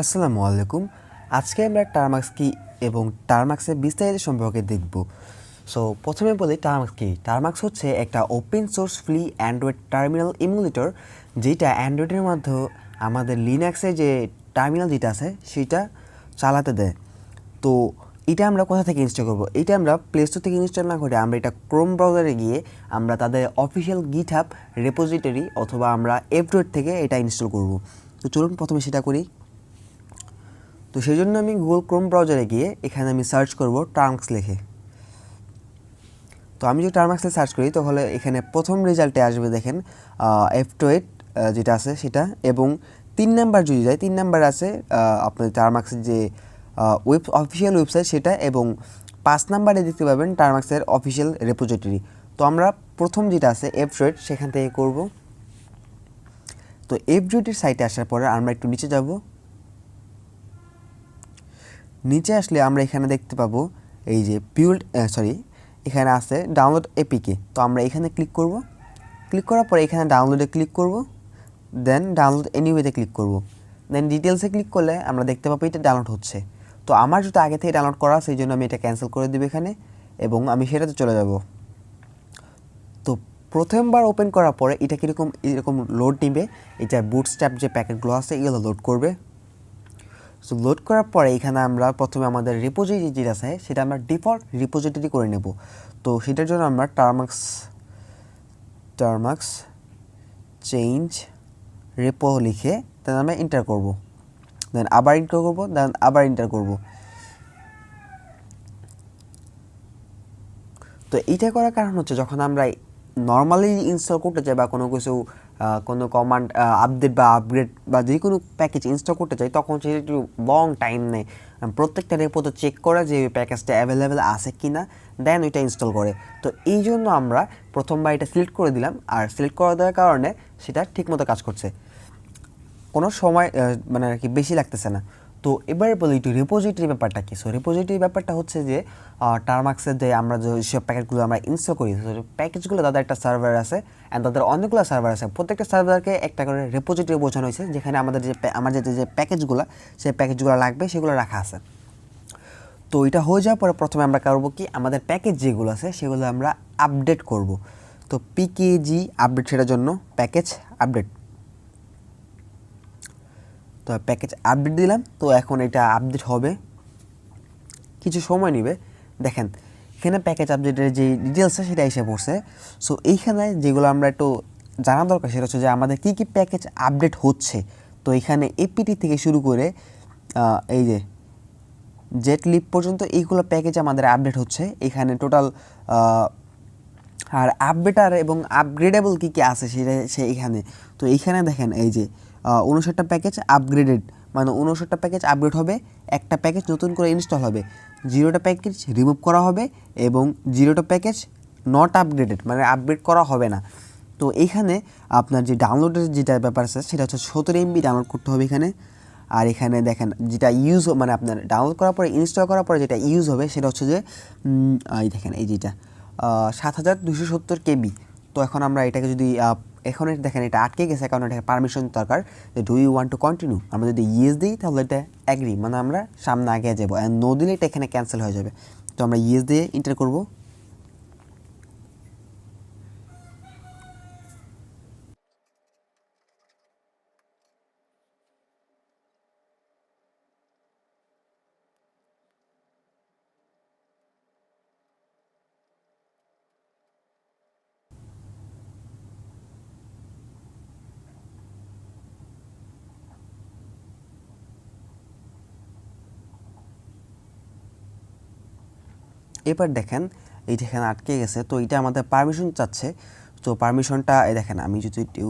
আসসালামু আলাইকুম। আজকে আমরা টার্মাক্স কি এবং টার্মাক্সের বিস্তারিত সম্পর্কে দেখব। সো প্রথমে বলি টার্মাক্স কি। টার্মাক্স হচ্ছে একটা open source free Android terminal emulator, যেটা অ্যান্ড্রয়েডের মধ্যে আমাদের লিনাক্সের যে টার্মিনাল যেটা আছে সেটা চালাতে দেয়। তো এটা আমরা কোথা থেকে ইনস্টল করব? এটা আমরা প্লে স্টোর থেকে ইনস্টল না করে আমরা এটা ক্রোম ব্রাউজারে গিয়ে আমরা তাদের অফিসিয়াল গিটহাব রেপোজিটরি অথবা আমরা এফড্রয়েড থেকে এটা ইনস্টল করব। তো চলুন প্রথমে সেটা করি। তো সেই জন্য আমি গুগল ক্রোম ব্রাউজারে গিয়ে এখানে আমি সার্চ করব টার্মাক্স লিখে। তো আমি যদি টার্মাক্সে সার্চ করি তাহলে এখানে প্রথম রেজাল্টে আসবে দেখেন F28 যেটা আছে সেটা, এবং 3 নাম্বার যদি যায় 3 নাম্বার আছে আপনার টার্মাক্সের যে অফিসিয়াল ওয়েবসাইট সেটা, এবং 5 নাম্বারে দেখতে পাবেন টার্মাক্সের অফিসিয়াল রেপোজিটরি। তো আমরা প্রথম যেটা আছে F28 সেখান থেকে করব। তো F28 সাইটে আসার পরে আমরা একটু নিচে যাব। নিচে আসলে আমরা এখানে দেখতে পাবো এই যে এখানে আছে ডাউনলোড এপিকে। তো আমরা এখানে ক্লিক করব। ক্লিক করার পরে এখানে ডাউনলোডে ক্লিক করব, দেন ডাউনলোড এনিওয়েতে ক্লিক করব, দেন ডিটেলসে ক্লিক করলে আমরা দেখতে পাবো এটা ডাউনলোড হচ্ছে। তো আমার যেটা আগে থেকে ডাউনলোড করা সেই জন্য আমি এটা ক্যান্সেল করে দেবো এখানে, এবং আমি সেটাতে চলে যাব। তো প্রথমবার ওপেন করার পরে এটা এরকম লোড নিবে। এটা বুটস্ট্র্যাপ যে প্যাকেটগুলো আছে এগুলো লোড করবে। সো লোড করার পরে এখানে আমরা প্রথমে আমাদের রিপোজিটরি যেটা আছে সেটা আমরা ডিফল্ট রিপোজিটরি করে নেব। তো সেটার জন্য আমরা টার্মাক্স চেঞ্জ রেপো লিখে দেন আমরা এন্টার করব, দেন আবার এন্টার করব, দেন আবার এন্টার করব। তো এইটা করার কারণ হচ্ছে যখন আমরা নর্মালি ইনস্টল করতে চাই বা কোনো কিছু কোনো কমান্ড আপডেট বা আপগ্রেড বা যে কোনো প্যাকেজ ইনস্টল করতে চাই তখন সেটা একটু লং টাইম নেয়। প্রত্যেকটা রেপোতে চেক করে যে প্যাকেজটা অ্যাভেলেবেল আছে কি না, দেন ওইটা ইনস্টল করে। তো এই জন্য আমরা প্রথমবার এটা সিলেক্ট করে দিলাম, আর সিলেক্ট করে দেওয়ার কারণে সেটা ঠিকমতো কাজ করছে, কোনো সময় মানে আর কি বেশি লাগতেছে না। তো এবারে বলি একটু রিপোজিটরি ব্যাপারটা কি। সো রিপোজিটরি ব্যাপারটা হচ্ছে যে টার্মাক্সের যে আমরা যেসব প্যাকেটগুলো আমরা ইনস্টল করি, প্যাকেজগুলো তাদের একটা সার্ভার আছে অ্যান্ড তাদের অনেকগুলো সার্ভার আছে। প্রত্যেকটা সার্ভারকে একটা করে রিপোজিটরি বোঝানো হয়েছে, যেখানে আমাদের যে প্যাকেজগুলো সেই প্যাকেজগুলো লাগবে সেগুলো রাখা আছে। তো এটা হয়ে যাওয়ার পরে প্রথমে আমরা করবো কি, আমাদের প্যাকেজ যেগুলো আছে সেগুলো আমরা আপডেট করব। তো পিকেজি আপডেট, সেটার জন্য প্যাকেজ আপডেট। তো প্যাকেজ আপডেট দিলাম। তো এখন এটা আপডেট হবে, কিছু সময় নেবে। দেখেন এখানে প্যাকেজ আপডেটের যে ডিটেলস আছে সেটা এসে পড়ছে। সো এইখানে যেগুলো আমরা একটু জানা দরকার সেটা হচ্ছে যে আমাদের কী কী প্যাকেজ আপডেট হচ্ছে। তো এখানে এপিটি থেকে শুরু করে এই যে জেট লিপ পর্যন্ত এইগুলো প্যাকেজ আমাদের আপডেট হচ্ছে এখানে টোটাল। আর আপডেটার এবং আপগ্রেডেবল কী কী আছে সে এখানে। তো এইখানে দেখেন এই যে 59টা প্যাকেজ আপগ্রেডেড, মানে 59টা প্যাকেজ আপগ্রেড হবে, একটা প্যাকেজ নতুন করে ইনস্টল হবে, 0টা প্যাকেজ রিমুভ করা হবে, এবং 0টা প্যাকেজ নট আপগ্রেডেড, মানে আপগ্রেড করা হবে না। তো এইখানে আপনার যে ডাউনলোডের যেটা ব্যাপার আছে সেটা হচ্ছে 17 MB ডাউনলোড করতে হবে এখানে। আর এখানে দেখেন যেটা ইউজ মানে আপনার ডাউনলোড করার পরে ইনস্টল করার পরে যেটা ইউজ হবে সেটা হচ্ছে যে এই দেখেন এই যেটা 7270 KB। তো এখন আমরা এটাকে যদি এখন দেখেন এটা আটকে গেছে, কারণ এটাকে পারমিশন দরকার যে do you want to continue. আমরা যদি ইয়েস দিই তাহলে এটা অ্যাগ্রি, মানে আমরা সামনে আগে যাবো, অ্যান্ড নো দিলে এটা এখানে ক্যান্সেল হয়ে যাবে। তো আমরা ইয়েস দিয়ে এন্টার করব। এবার দেখেন এইটা এখানে আটকে গেছে, তো এটা আমাদের পারমিশন চাচ্ছে। তো পারমিশনটা এই দেখেন আমি যদি একটু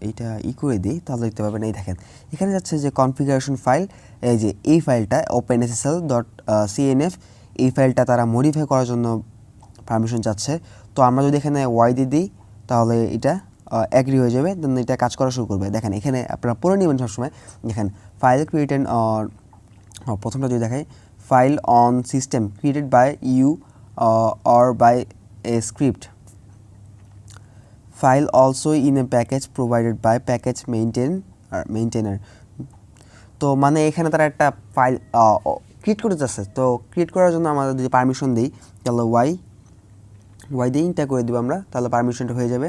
এইটা করে দিই তাহলে দেখতে পাবেন, এই দেখেন এখানে যাচ্ছে যে কনফিগারেশন ফাইল, এই যে এই ফাইলটা openssl.cnf, এই ফাইলটা তারা মডিফাই করার জন্য পারমিশন চাচ্ছে। তো আমরা যদি এখানে ওয়াই দিয়ে দিই তাহলে এটা অ্যাগ্রি হয়ে যাবে, দেন এটা কাজ করা শুরু করবে। দেখেন এখানে আপনারা পড়ে নেবেন সবসময়। দেখেন ফাইল ক্রিয়েটেড, প্রথমটা যদি দেখাই, file on system created by you or by a script, file also in a package provided by package maintainer. তো মানে এখানে তারা একটা ফাইল ক্রিয়েট করতে চাচ্ছে। তো ক্রিয়েট করার জন্য আমাদের যদি পারমিশন দিই তাহলে ওয়াই দিয়ে ইন্টার করে দেবো আমরা, তাহলে পারমিশনটা হয়ে যাবে।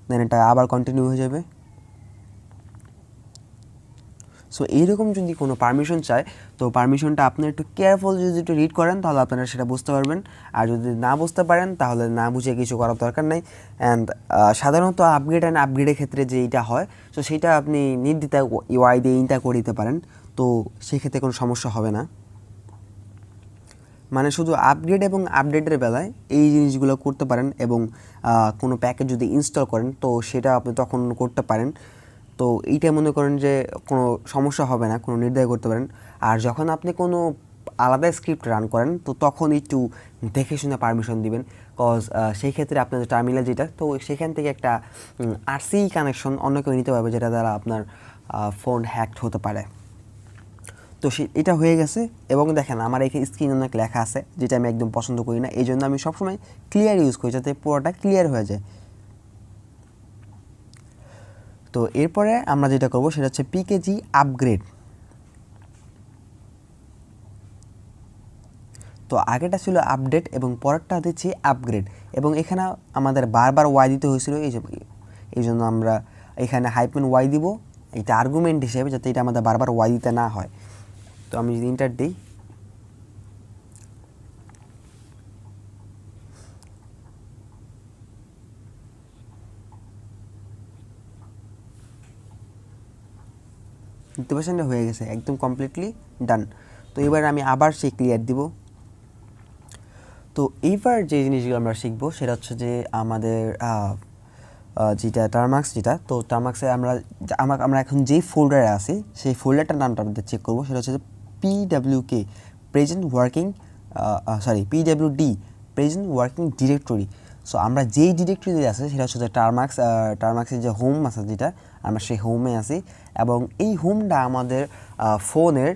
দেন এটা আবার কন্টিনিউ হয়ে যাবে। সো এইরকম যদি কোনো পারমিশন চায় তো পারমিশনটা আপনি একটু কেয়ারফুল যদি একটু রিড করেন তাহলে আপনারা সেটা বুঝতে পারবেন। আর যদি না বুঝতে পারেন তাহলে না বুঝে কিছু করার দরকার নেই। অ্যান্ড সাধারণত আপগ্রেডের ক্ষেত্রে যে এইটা হয়, তো সেইটা আপনি নির্দ্বিধায় ওয়াই দিয়ে ইন্টার করে দিতে পারেন, তো সেই ক্ষেত্রে কোনো সমস্যা হবে না। মানে শুধু আপগ্রেড এবং আপডেটের বেলায় এই জিনিসগুলো করতে পারেন, এবং কোনো প্যাকেজ যদি ইনস্টল করেন তো সেটা আপনি তখন করতে পারেন। তো এইটা মনে করেন যে কোনো সমস্যা হবে না, কোনো নির্ধারণ করতে পারেন। আর যখন আপনি কোনো আলাদা স্ক্রিপ্ট রান করেন তো তখন একটু দেখে শুনে পারমিশন দিবেন, কজ সেই ক্ষেত্রে আপনার যে টার্মিনাল যেটা, তো সেখান থেকে একটা আরসি কানেকশন অন্য কেউ নিতে পারবে, যেটা দ্বারা আপনার ফোন হ্যাকড হতে পারে। তো এটা হয়ে গেছে। এবং দেখেন আমার এখানে স্ক্রিনে অনেক লেখা আছে যেটা আমি একদম পছন্দ করি না, এই জন্য আমি সবসময় ক্লিয়ার ইউজ করি যাতে পুরোটা ক্লিয়ার হয়ে যায়। তো এরপরে আমরা যেটা করব সেটা হচ্ছে পিকেজি আপগ্রেড। তো আগেটা ছিল আপডেট এবং পরেরটা দিচ্ছি আপগ্রেড, এবং এখানে আমাদের বারবার ওয়াই দিতে হয়েছিল, এই জন্য আমরা এখানে হাইপেন ওয়াই দিব, এটা আর্গুমেন্ট হিসেবে, যাতে এটা আমাদের বারবার ওয়াই দিতে না হয়। তো আমি যদি ইন্টার দিই ইন্টিগ্রেশনটা হয়ে গেছে একদম কমপ্লিটলি ডান। তো এবার আমি আবার সেই ক্লিয়ার দিব। তো এইবার যে জিনিসগুলো আমরা শিখবো সেটা হচ্ছে যে আমাদের যেটা টার্মাক্স, যেটা তো টার্মাক্সে আমরা এখন যেই ফোল্ডারে আছি সেই ফোল্ডারটার নামটা আমাদের চেক করবো, সেটা হচ্ছে যে পিডাব্লিউকে present working PWD present working directory. So আমরা যেই ডিরেক্টরিতে আছে সেটা হচ্ছে যে টার্মাক্সের যে হোম আছে যেটা, আমরা সেই হোমে আছি। এবং এই হোমটা আমাদের ফোনের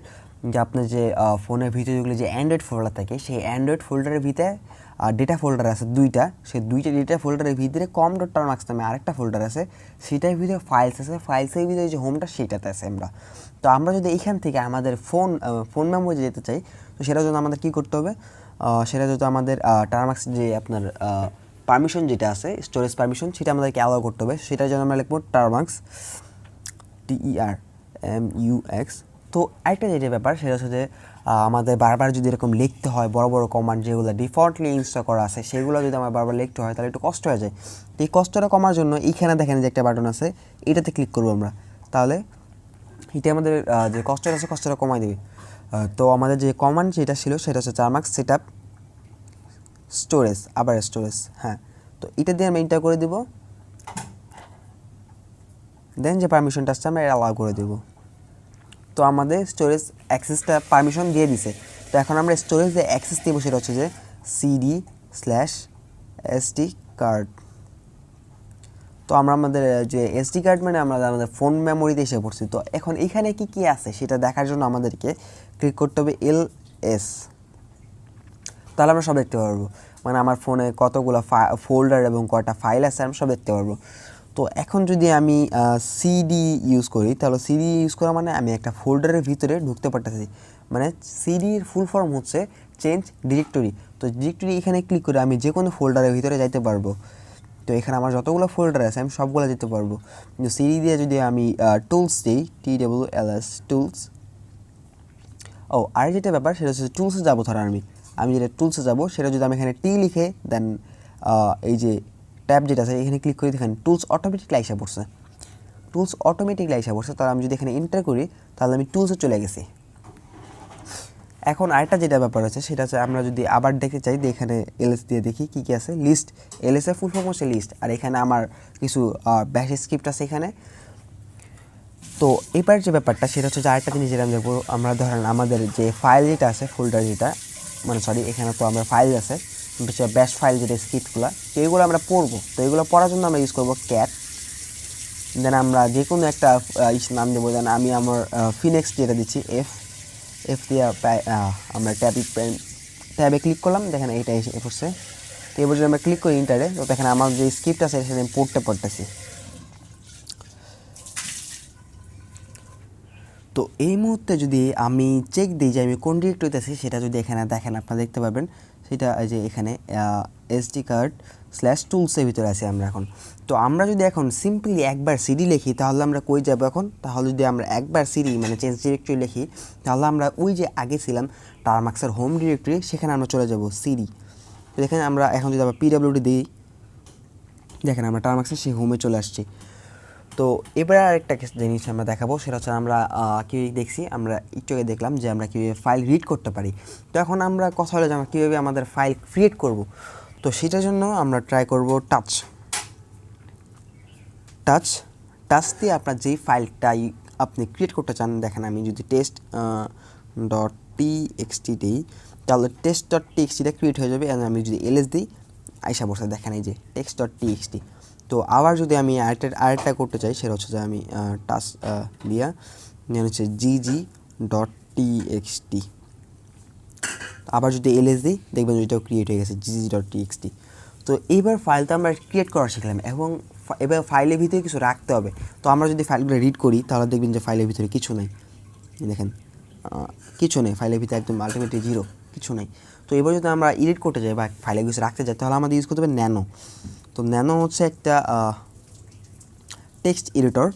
যে আপনার যে ফোনের ভিতরে যেগুলো যে অ্যান্ড্রয়েড ফোল্ডার থাকে, সেই অ্যান্ড্রয়েড ফোল্ডারের ভিতরে ডেটা ফোল্ডার আছে দুইটা, সেই দুইটা ডেটা ফোল্ডারের ভিতরে com.termux নামে আরেকটা ফোল্ডার আছে, সেটার ভিতরে ফাইলস আছে, ফাইলসের ভিতরে যে হোমটা সেটাতে আছে আমরা। তো আমরা যদি এইখান থেকে আমাদের ফোন মেমোরি যেতে চাই তো সেটার জন্য আমাদের কী করতে হবে, সেটা যদি আমাদের টার্মাক্স যে আপনার পারমিশন যেটা আছে স্টোরেজ পারমিশন, সেটা আমাদেরকে অ্যালাউ করতে হবে। সেটার জন্য আমরা লিখবো টার্মাক্স TERMUX। তো আরেকটা যেটা ব্যাপার সেটা হচ্ছে যে আমাদের বারবার যদি এরকম লিখতে হয় বড় বড় কমান্ড যেগুলো ডিফল্টলি ইনস্টল করা আছে সেগুলো যদি আমার বারবার লিখতে হয় তাহলে একটু কষ্ট হয়ে যায়। তো এই কষ্টটা কমার জন্য এইখানে দেখেন যে একটা বাটন আছে, এটাতে ক্লিক করবো আমরা, তাহলে এটা আমাদের যে কষ্টটা আছে কষ্টটা কমাই দেবে। তো আমাদের যে কমান্ড যেটা ছিল সেটা হচ্ছে টার্মাক্স সেটআপ স্টোরেজ, আবার স্টোরেজ, হ্যাঁ। তো এটা দিয়ে আমি এন্টার করে দিব, দেন যে পারমিশনটা আসছে আমরা অ্যালাউ করে দেবো। তো আমাদের স্টোরেজ অ্যাক্সেসটা পারমিশন দিয়ে দিছে। তো এখন আমরা স্টোরেজে অ্যাক্সেস দেবো সেটা হচ্ছে যে CD/SD কার্ড। তো আমরা আমাদের যে SD কার্ড মানে আমরা আমাদের ফোন মেমোরিতে এসে পড়ছি। তো এখন এইখানে কি কি আছে সেটা দেখার জন্য আমাদেরকে ক্লিক করতে হবে LS, তাহলে আমরা সব দেখতে পারবো, মানে আমার ফোনে কতগুলো ফোল্ডার এবং কয়টা ফাইল আছে আমরা সব দেখতে পারবো। তো এখন যদি আমি সিডি ইউজ করি তাহলে সিডি ইউজ করা মানে আমি একটা ফোল্ডারের ভিতরে ঢুকতে পারতেছি, মানে সিডির ফুল ফর্ম হচ্ছে চেঞ্জ ডিরেক্টরি। তো ডিরেক্টরি এখানে ক্লিক করে আমি যে কোনো ফোল্ডারের ভিতরে যাইতে পারবো। তো এখানে আমার যতগুলো ফোল্ডার আছে আমি সবগুলো যেতে পারবো। কিন্তু সিডি দিয়ে যদি আমি টুলস দিই TWLS টুলস, আর যেটা ব্যাপার সেটা হচ্ছে টুলসে যাবো, ধর আমি যেটা টুলসে যাবো সেটা যদি আমি এখানে টি লিখে দেন এই যে ট্যাব যেটা আছে এখানে ক্লিক করে দেখেন টুলস অটোমেটিকলি আইসা পড়ছে, তাহলে আমি যদি এখানে এন্টার করি তাহলে আমি টুলসে চলে গেছি। এখন আরেকটা যেটা ব্যাপার আছে সেটা হচ্ছে আমরা যদি আবার দেখতে চাই এখানে LS দিয়ে দেখি কী কী আছে, লিস্ট, LS এর ফুল ফর্ম হচ্ছে লিস্ট, আর এখানে আমার কিছু ব্যাশ স্ক্রিপ্ট আছে এখানে। তো এবার যে ব্যাপারটা সেটা হচ্ছে যে আরেকটা জিনিস যেটা আমি দেখবো, আমরা ধরেন আমাদের যে ফাইল যেটা আছে ফোল্ডার যেটা, মানে সরি এখানে তো আমরা ফাইল আছে ব্যাশ ফাইল যেটা স্ক্রিপ্টগুলো, তো এগুলো আমরা পড়বো। তো এগুলো পড়ার জন্য আমরা ইউজ করবো ক্যাট, দেন আমরা যে কোনো একটা নাম দেবো, দেন আমি আমার ফিনেক্স যেটা দিচ্ছি এফ দিয়ে আমরা ট্যাবে ক্লিক করলাম, দেখেন এইটা এসে পড়ছে। তো এবার যদি আমরা ক্লিক করি ইন্টারে, তো দেখেন আমার যে স্ক্রিপ্ট আছে সেটা আমি পড়তে পারতেছি। তো এই মুহূর্তে যদি আমি চেক দিই যে আমি কোন ডিরেক্টরিতে আছি, সেটা যদি এখানে দেখেন আপনারা দেখতে পাবেন সেটা যে এখানে এসডি কার্ড /টুলসের ভিতরে আছি আমরা এখন। তো আমরা যদি এখন সিম্পলি একবার সিডি লিখি তাহলে আমরা কই যাব এখন? তাহলে যদি আমরা একবার সিডি মানে চেঞ্জ ডিরেক্টরি লিখি তাহলে আমরা ওই যে আগে ছিলাম টারমাক্সের হোম ডিরেক্টরি, সেখানে আমরা চলে যাব সিডি। তো দেখেন আমরা এখন যদি আবার পিডব্লিউডি দিই, দেখেন আমরা টারমাক্সের সেই হোমে চলে আসছি। তো এবার আরেকটা জিনিস আমরা দেখাবো, সেটা হচ্ছে আমরা কীভাবে দেখছি, আমরা একটু আগে দেখলাম যে আমরা কীভাবে ফাইল রিড করতে পারি। তো এখন আমরা কথা হলো যে আমরা কীভাবে আমাদের ফাইল ক্রিয়েট করব। তো সেটার জন্য আমরা ট্রাই করব টাচ দিয়ে আপনার যেই ফাইলটাই আপনি ক্রিয়েট করতে চান। দেখেন আমি যদি test.txt দিই তাহলে test.txt ক্রিয়েট হয়ে যাবে। আমি যদি ls দিই আইসা বসে দেখেন এই যে text.txt। তো আবার যদি আমি আরেকটা করতে চাই, সেটা হচ্ছে যে আমি টাচ দিয়া হচ্ছে gg.txt, আবার যদি ls দিই দেখবেন এটাও ক্রিয়েট হয়ে গেছে gg.txt। তো এইবার ফাইলটা আমরা ক্রিয়েট করা শিখলাম এবং এবার ফাইলের ভিতরে কিছু রাখতে হবে। তো আমরা যদি ফাইলগুলো রিড করি তাহলে দেখবেন যে ফাইলের ভিতরে কিছু নেই, দেখেন কিছু নেই, ফাইলের ভিতরে একদম আলটিমেটলি জিরো, কিছু নেই। তো এবার যদি আমরা এডিট করতে যাই বা ফাইলে কিছু রাখতে যাই তাহলে আমাদের ইউজ করতে হবে ন্যানো। তো ন্যানো হচ্ছে একটা text editor.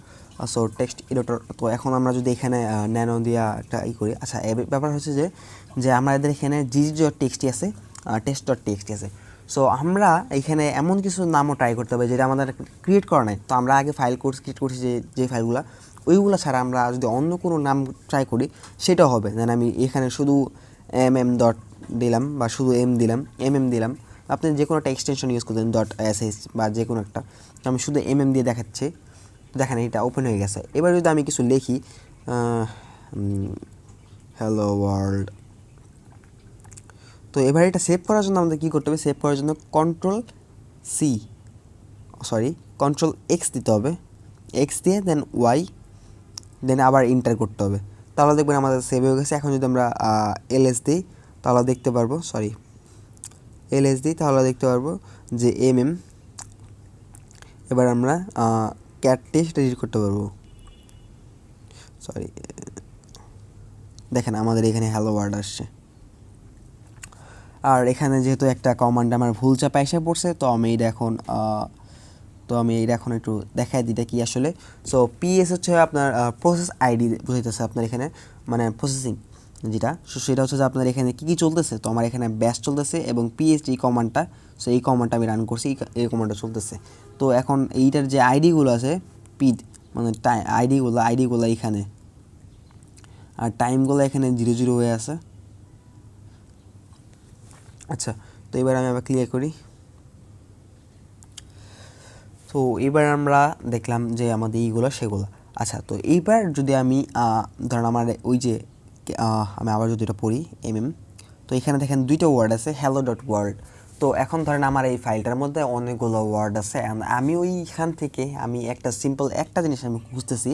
So text editor, তো এখন আমরা যদি এখানে ন্যানো দিয়া একটা করি, আচ্ছা ব্যাপার হচ্ছে যে আমাদের এখানে gg.txt আছে, test.txt আছে। সো আমরা এখানে এমন কিছু নামও ট্রাই করতে হবে যেটা আমাদের ক্রিয়েট করা নাই। তো আমরা আগে ফাইল ক্রিয়েট করছি যে ফাইলগুলো, ওইগুলো ছাড়া আমরা যদি অন্য কোনো নাম ট্রাই করি সেটাও হবে। দেন আমি এখানে শুধু mm. দিলাম বা শুধু দিলাম দিলাম, আপনি যে কোনো একটা এক্সটেনশন ইউজ করতেন .sh বা যে কোনো একটা। তো আমি শুধু দিয়ে দেখাচ্ছি, দেখেন এটা ওপেন হয়ে গেছে। এবার যদি আমি কিছু লিখি হ্যালো ওয়ার্ল্ড, তো এবার এটা সেভ করার জন্য আমাদের কী করতে হবে? সেভ করার জন্য কন্ট্রোল এক্স দিতে হবে, এক্স দিয়ে দেন ওয়াই, দেন আবার এন্টার করতে হবে। তাহলে দেখবেন আমাদের সেভ হয়ে গেছে। এখন যদি আমরা ls দিই তাহলে দেখতে পারবো যে এবার আমরা ক্যাট টেস্ট রিড করতে পারবো। দেখেন আমাদের এখানে হ্যালো ওয়ার্ড আসছে। আর এখানে যেহেতু একটা কমান্ড আমার ভুল চাপা এসে পড়ছে, তো আমি এটা এখন একটু দেখাই দিই কি আসলে। সো পিএস হচ্ছে আপনার প্রসেস আইডি বুঝাইতেছে আপনার এখানে, মানে প্রসেসিং যেটা। সো সেটা হচ্ছে যে আপনার এখানে কী চলতেছে। তো আমার এখানে ব্যাশ চলতেছে এবং পিএসটি কমান্ডটা, সো এই কমান্ডটা আমি রান করছি, এই কমান্ডটা চলতেছে। তো এখন এইটার যে আইডিগুলো আছে মানে আইডিগুলো এখানে, আর টাইমগুলো এখানে 00 হয়ে আছে। আচ্ছা, তো এবার আমি আবার ক্লিয়ার করি। তো এবার আমরা দেখলাম যে আমাদের এইগুলো সেগুলো। আচ্ছা, তো এইবার যদি আমি ধরেন আমার ওই যে আমি আবার যদি এটা পড়ি তো এখানে দেখেন দুইটা ওয়ার্ড আছে hello.world। তো এখন ধরেন আমার এই ফাইলটার মধ্যে অনেকগুলো ওয়ার্ড আছে, আমি ওইখান থেকে আমি একটা সিম্পল একটা জিনিস আমি খুঁজতেছি।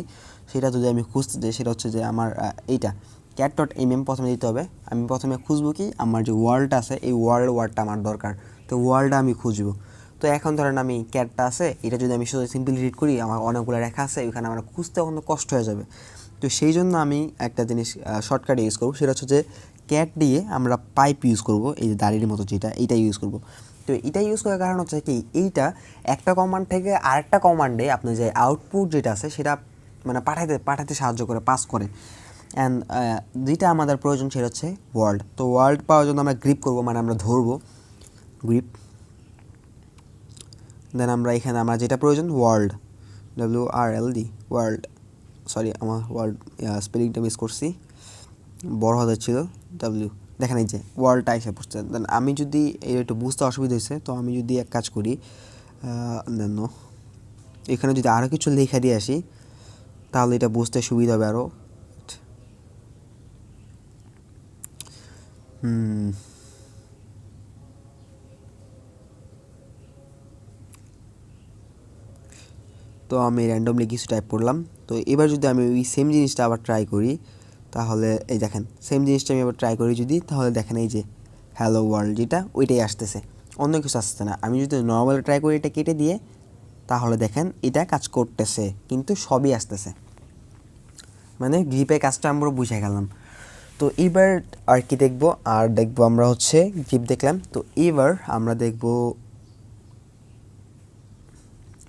সেটা যদি আমি খুঁজতে যাই সেটা হচ্ছে যে আমার এইটা cat.mm প্রথমে দিতে হবে। আমি প্রথমে খুঁজবো কি আমার যে ওয়ার্ল্ডটা আছে, এই ওয়ার্ডটা আমার দরকার। তো ওয়ার্ল্ডটা আমি খুঁজবো। তো এখন ধরেন আমি ক্যাটটা আছে, এটা যদি আমি শুধু সিম্পলি রিড করি আমার অনেকগুলো রেখা আছে, ওইখানে আমার খুঁজতে অনেক কষ্ট হয়ে যাবে। তো সেই জন্য আমি একটা জিনিস শর্টকাট ইউজ করবো, সেটা হচ্ছে যে ক্যাট দিয়ে আমরা পাইপ ইউজ করব, এই যে দাড়ির মতো যেটা, এইটা ইউজ করব। তো এটা ইউজ করার কারণ হচ্ছে কি, এইটা একটা কমান্ড থেকে আরেকটা কমান্ডে আপনার যে আউটপুট যেটা আছে সেটা মানে পাঠাতে সাহায্য করে, পাস করে। অ্যান্ড যেটা আমাদের প্রয়োজন সেটা হচ্ছে ওয়ার্ল্ড। তো ওয়ার্ল্ড পাওয়ার জন্য আমরা গ্রিপ করব, মানে আমরা ধরবো গ্রিপ। দেন আমরা এখানে আমার যেটা প্রয়োজন ওয়ার্ল্ড, WRLD ওয়ার্ল্ড, আমার ওয়ার্ল্ড স্পেলিংটা মিস করছি, বড় হাতের ছিল W। দেখেন এই যে ওয়ার্ল্ডটা এসে পড়ছে। দেন আমি যদি এটা একটু বুঝতে অসুবিধা হয়েছে, তো আমি যদি এক কাজ করি দেন এখানে যদি আরও কিছু লেখা দিয়ে আসি তাহলে এটা বুঝতে সুবিধা হবে আরও। তো আমি র্যান্ডমলি কিছু টাইপ করলাম। তো এবার যদি আমি ওই সেম জিনিসটা আবার ট্রাই করি তাহলে এই দেখেন সেম জিনিসটা আমি আবার ট্রাই করি যদি, তাহলে দেখেন এই যে হ্যালো ওয়ার্ল্ড যেটা ওইটাই আসতেছে, অন্য কিছু আসছে না। আমি যদি নর্মাল ট্রাই করি এটা কেটে দিয়ে তাহলে দেখেন এটা কাজ করতেছে, কিন্তু সবই আসতেছে। মানে গ্রিপের কাজটা আমরা বুঝে গেলাম। তো এইবার আর কি দেখব, আর দেখব আমরা হচ্ছে গ্রিপ দেখলাম। তো এবার আমরা দেখব,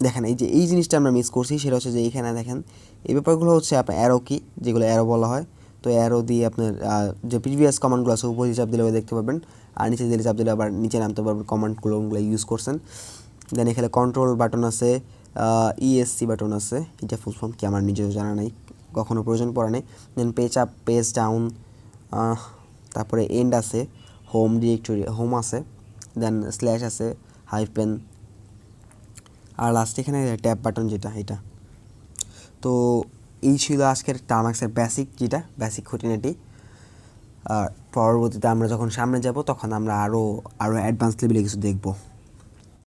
দেখেন এই যে এই জিনিসটা আমরা মিস করছি, সেটা হচ্ছে যে এইখানে দেখেন এই ব্যাপারগুলো হচ্ছে আপনার অ্যারো কি, যেগুলো অ্যারো বলা হয়। তো অ্যারো দিয়ে আপনার যে প্রিভিয়াস কমান্ডগুলো আছে উপরে চাপ দিলে দেখতে পাবেন, আর নিচে দিলে চাপ দিলে আবার নিচে নামতে পারবেন কমান্ডগুলো ইউজ করছেন। দেন এখানে কন্ট্রোল বাটন আছে, ইএসসি বাটন আছে, এটা ফুল ফর্ম কি আমার নিজেও জানা নাই, কখনো প্রয়োজন পড়ে নাই। দেন পেজ আপ, পেজ ডাউন, তারপরে এন্ড আছে, হোম ডিরেক্টরি, হোম আছে, দেন স্ল্যাশ আছে, হাইফেন, আর লাস্ট এখানে ট্যাব বাটন যেটা এটা। তো এই ছিল আজকের টার্মাক্সের বেসিক, যেটা বেসিক খুঁটিনাটি। আর পরবর্তীতে আমরা যখন সামনে যাব তখন আমরা আরও অ্যাডভান্স লেভেলে কিছু দেখব।